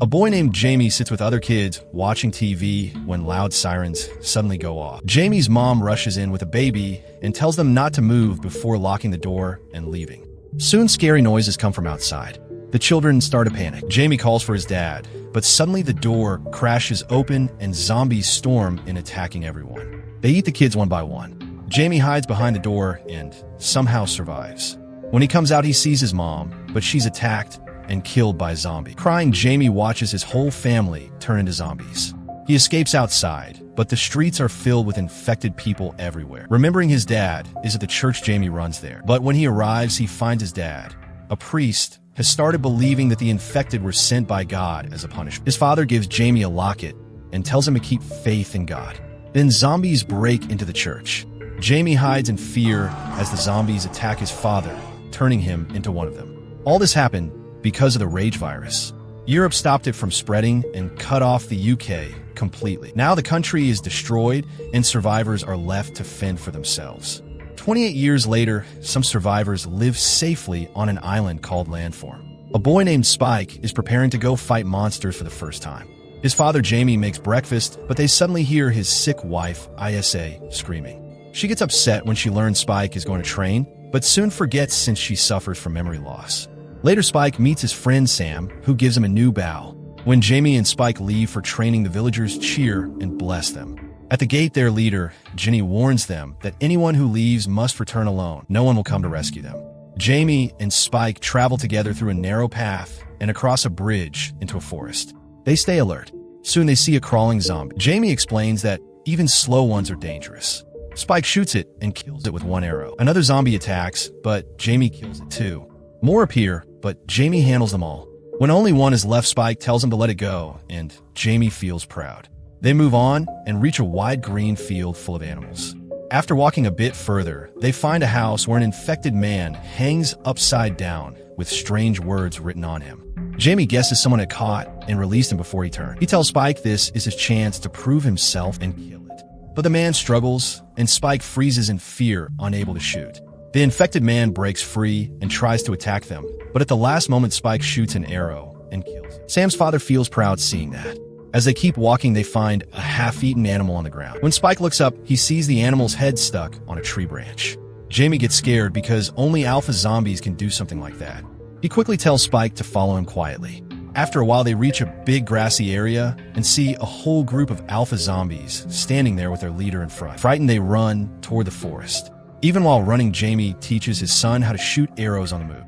A boy named Jamie sits with other kids watching TV when loud sirens suddenly go off. Jamie's mom rushes in with a baby and tells them not to move before locking the door and leaving. Soon scary noises come from outside. The children start to panic. Jamie calls for his dad, but suddenly the door crashes open and zombies storm in, attacking everyone. They eat the kids one by one. Jamie hides behind the door and somehow survives. When he comes out, he sees his mom, but she's attacked and killed by a zombie. Crying, Jamie watches his whole family turn into zombies. He escapes outside, but the streets are filled with infected people everywhere. Remembering his dad is at the church Jamie runs there. But when he arrives, he finds his dad, a priest, has started believing that the infected were sent by God as a punishment. His father gives Jamie a locket and tells him to keep faith in God. Then zombies break into the church. Jamie hides in fear as the zombies attack his father, turning him into one of them. All this happened because of the rage virus. Europe stopped it from spreading and cut off the UK completely. Now the country is destroyed and survivors are left to fend for themselves. 28 years later, some survivors live safely on an island called Landform. A boy named Spike is preparing to go fight monsters for the first time. His father Jamie makes breakfast, but they suddenly hear his sick wife, Isa, screaming. She gets upset when she learns Spike is going to train, but soon forgets since she suffers from memory loss. Later, Spike meets his friend Sam, who gives him a new bow. When Jamie and Spike leave for training, the villagers cheer and bless them. At the gate, their leader, Ginny, warns them that anyone who leaves must return alone. No one will come to rescue them. Jamie and Spike travel together through a narrow path and across a bridge into a forest. They stay alert. Soon they see a crawling zombie. Jamie explains that even slow ones are dangerous. Spike shoots it and kills it with one arrow. Another zombie attacks, but Jamie kills it too. More appear, but Jamie handles them all. When only one is left, Spike tells him to let it go, and Jamie feels proud. They move on and reach a wide green field full of animals. After walking a bit further, they find a house where an infected man hangs upside down with strange words written on him. Jamie guesses someone had caught and released him before he turned. He tells Spike this is his chance to prove himself and kill it. But the man struggles, and Spike freezes in fear, unable to shoot. The infected man breaks free and tries to attack them, but at the last moment Spike shoots an arrow and kills it. Sam's father feels proud seeing that. As they keep walking, they find a half-eaten animal on the ground. When Spike looks up, he sees the animal's head stuck on a tree branch. Jamie gets scared because only alpha zombies can do something like that. He quickly tells Spike to follow him quietly. After a while, they reach a big grassy area and see a whole group of alpha zombies standing there with their leader in front. Frightened, they run toward the forest. Even while running, Jamie teaches his son how to shoot arrows on the move.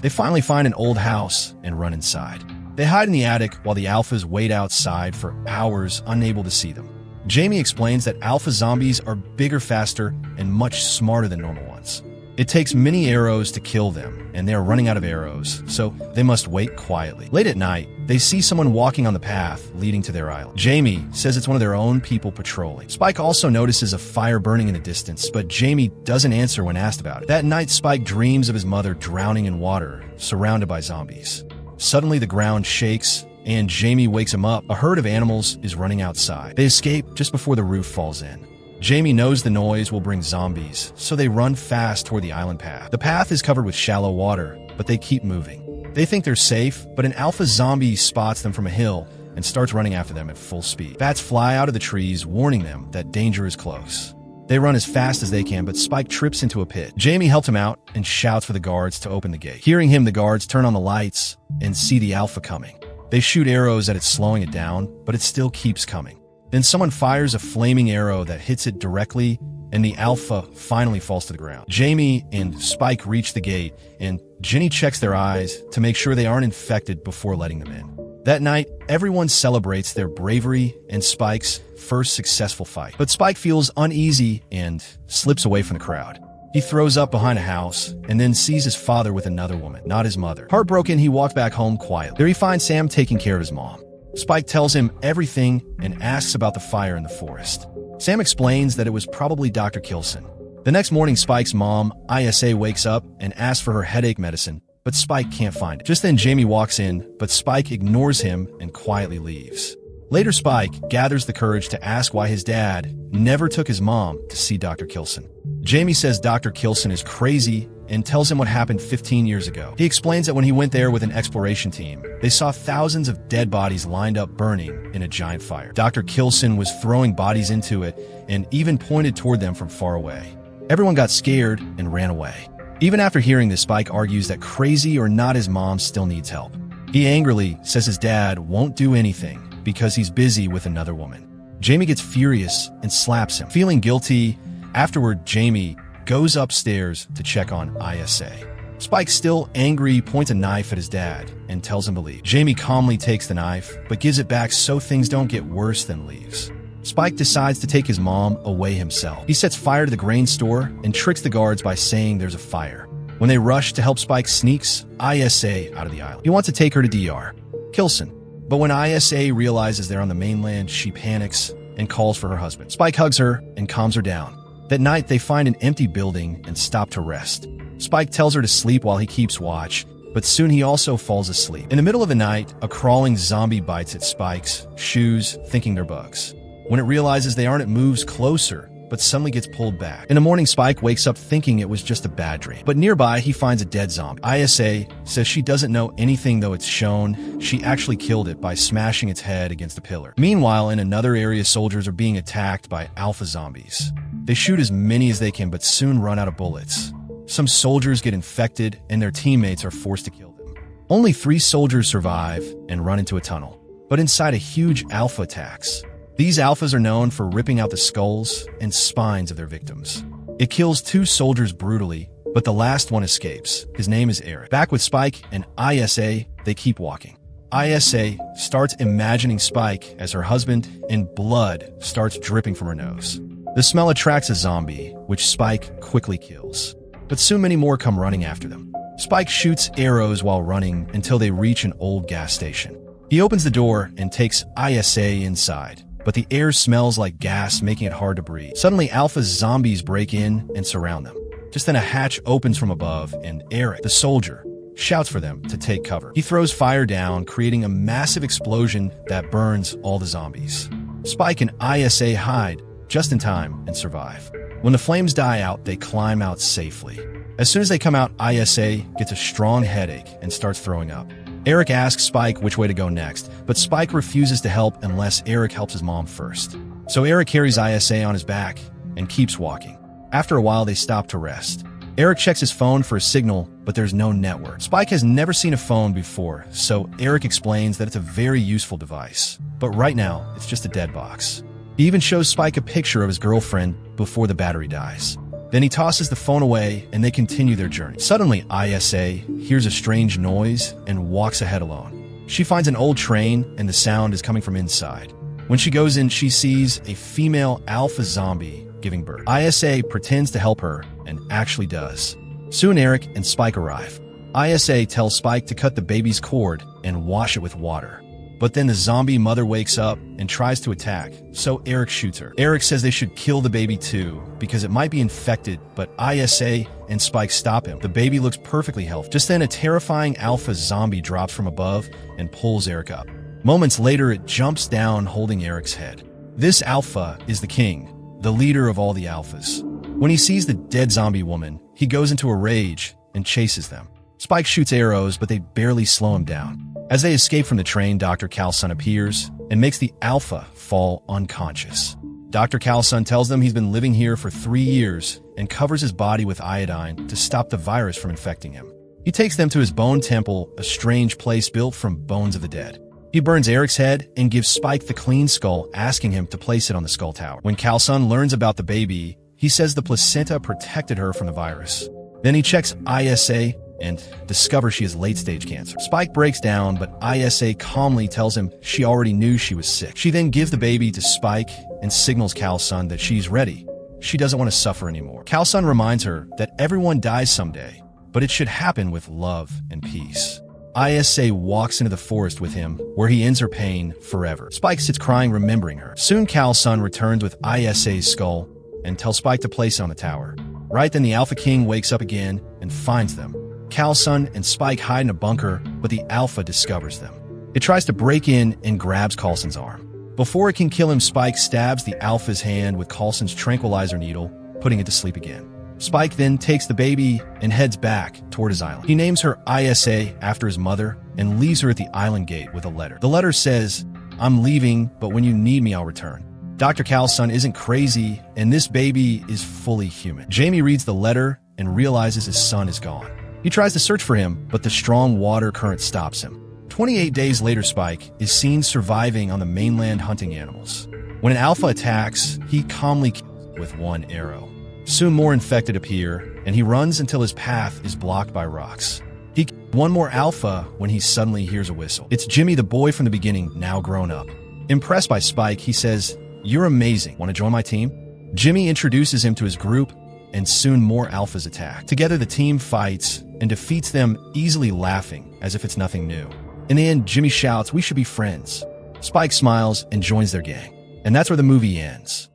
They finally find an old house and run inside. They hide in the attic while the alphas wait outside for hours, unable to see them. Jamie explains that alpha zombies are bigger, faster, and much smarter than normal ones. It takes many arrows to kill them, and they are running out of arrows, so they must wait quietly. Late at night, they see someone walking on the path leading to their island. Jamie says it's one of their own people patrolling. Spike also notices a fire burning in the distance, but Jamie doesn't answer when asked about it. That night, Spike dreams of his mother drowning in water, surrounded by zombies. Suddenly, the ground shakes, and Jamie wakes him up. A herd of animals is running outside. They escape just before the roof falls in. Jamie knows the noise will bring zombies, so they run fast toward the island path. The path is covered with shallow water, but they keep moving. They think they're safe, but an alpha zombie spots them from a hill and starts running after them at full speed. Bats fly out of the trees, warning them that danger is close. They run as fast as they can, but Spike trips into a pit. Jamie helps him out and shouts for the guards to open the gate. Hearing him, the guards turn on the lights and see the alpha coming. They shoot arrows at it, slowing it down, but it still keeps coming. Then someone fires a flaming arrow that hits it directly, and the alpha finally falls to the ground. Jamie and Spike reach the gate, and Ginny checks their eyes to make sure they aren't infected before letting them in. That night, everyone celebrates their bravery and Spike's first successful fight. But Spike feels uneasy and slips away from the crowd. He throws up behind a house and then sees his father with another woman, not his mother. Heartbroken, he walks back home quietly. There he finds Sam taking care of his mom. Spike tells him everything and asks about the fire in the forest. Sam explains that it was probably Dr. Kilson. The next morning, Spike's mom, Isa, wakes up and asks for her headache medicine, but Spike can't find it. Just then, Jamie walks in, but Spike ignores him and quietly leaves. Later, Spike gathers the courage to ask why his dad never took his mom to see Dr. Kilson. Jamie says Dr. Kilson is crazy and tells him what happened 15 years ago. He explains that when he went there with an exploration team, they saw thousands of dead bodies lined up burning in a giant fire. Dr. Kilson was throwing bodies into it and even pointed toward them from far away. Everyone got scared and ran away. Even after hearing this, Spike argues that crazy or not, his mom still needs help. He angrily says his dad won't do anything because he's busy with another woman. Jamie gets furious and slaps him. Feeling guilty, afterward, Jamie goes upstairs to check on ISA. Spike, still angry, points a knife at his dad and tells him to leave. Jamie calmly takes the knife, but gives it back so things don't get worse, then leaves. Spike decides to take his mom away himself. He sets fire to the grain store and tricks the guards by saying there's a fire. When they rush to help, Spike sneaks ISA out of the island. He wants to take her to Dr. Kilson, but when ISA realizes they're on the mainland, she panics and calls for her husband. Spike hugs her and calms her down. That night, they find an empty building and stop to rest. Spike tells her to sleep while he keeps watch, but soon he also falls asleep. In the middle of the night, a crawling zombie bites at Spike's shoes, thinking they're bugs. When it realizes they aren't, it moves closer, but suddenly gets pulled back. In the morning, Spike wakes up thinking it was just a bad dream. But nearby, he finds a dead zombie. ISA says she doesn't know anything, though it's shown she actually killed it by smashing its head against a pillar. Meanwhile, in another area, soldiers are being attacked by alpha zombies. They shoot as many as they can, but soon run out of bullets. Some soldiers get infected, and their teammates are forced to kill them. Only 3 soldiers survive and run into a tunnel, but inside a huge alpha attacks. These alphas are known for ripping out the skulls and spines of their victims. It kills 2 soldiers brutally, but the last one escapes. His name is Eric. Back with Spike and ISA, they keep walking. ISA starts imagining Spike as her husband, and blood starts dripping from her nose. The smell attracts a zombie, which Spike quickly kills. But soon many more come running after them. Spike shoots arrows while running until they reach an old gas station. He opens the door and takes ISA inside, but the air smells like gas, making it hard to breathe. Suddenly, alpha zombies break in and surround them. Just then, a hatch opens from above, and Eric, the soldier, shouts for them to take cover. He throws fire down, creating a massive explosion that burns all the zombies. Spike and ISA hide just in time and survive. When the flames die out, they climb out safely. As soon as they come out, ISA gets a strong headache and starts throwing up. Eric asks Spike which way to go next, but Spike refuses to help unless Eric helps his mom first. So Eric carries ISA on his back and keeps walking. After a while, they stop to rest. Eric checks his phone for a signal, but there's no network. Spike has never seen a phone before, so Eric explains that it's a very useful device. But right now, it's just a dead box. He even shows Spike a picture of his girlfriend before the battery dies. Then he tosses the phone away, and they continue their journey. Suddenly, ISA hears a strange noise and walks ahead alone. She finds an old train, and the sound is coming from inside. When she goes in, she sees a female alpha zombie giving birth. ISA pretends to help her, and actually does. Soon, Eric and Spike arrive. ISA tells Spike to cut the baby's cord and wash it with water. But then the zombie mother wakes up and tries to attack, so Eric shoots her. Eric says they should kill the baby too, because it might be infected, but ISA and Spike stop him. The baby looks perfectly healthy. Just then, a terrifying alpha zombie drops from above and pulls Eric up. Moments later, it jumps down, holding Eric's head. This alpha is the king, the leader of all the alphas. When he sees the dead zombie woman, he goes into a rage and chases them. Spike shoots arrows, but they barely slow him down. As they escape from the train, Dr. Calson appears and makes the alpha fall unconscious. Dr. Calson tells them he's been living here for 3 years and covers his body with iodine to stop the virus from infecting him. He takes them to his bone temple, a strange place built from bones of the dead. He burns Eric's head and gives Spike the clean skull, asking him to place it on the skull tower. When Calson learns about the baby, he says the placenta protected her from the virus. Then he checks ISA and discovers she has late-stage cancer. Spike breaks down, but ISA calmly tells him she already knew she was sick. She then gives the baby to Spike and signals Calson that she's ready. She doesn't want to suffer anymore. Calson reminds her that everyone dies someday, but it should happen with love and peace. ISA walks into the forest with him, where he ends her pain forever. Spike sits crying, remembering her. Soon Calson returns with ISA's skull and tells Spike to place it on the tower. Right then, the Alpha King wakes up again and finds them. Calson and Spike hide in a bunker, but the Alpha discovers them. It tries to break in and grabs Coulson's arm. Before it can kill him, Spike stabs the Alpha's hand with Coulson's tranquilizer needle, putting it to sleep again. Spike then takes the baby and heads back toward his island. He names her Isa after his mother and leaves her at the island gate with a letter. The letter says, "I'm leaving, but when you need me, I'll return." Dr. Cal's isn't crazy, and this baby is fully human. Jamie reads the letter and realizes his son is gone. He tries to search for him, but the strong water current stops him. 28 days later, Spike is seen surviving on the mainland hunting animals. When an alpha attacks, he calmly kills it with one arrow. Soon more infected appear, and he runs until his path is blocked by rocks. He kills one more alpha when he suddenly hears a whistle. It's Jimmy, the boy from the beginning, now grown up. Impressed by Spike, he says, "You're amazing. Want to join my team?" Jimmy introduces him to his group, and soon more alphas attack. Together, the team fights and defeats them, easily laughing as if it's nothing new. In the end, Jimmy shouts, "We should be friends." Spike smiles and joins their gang. And that's where the movie ends.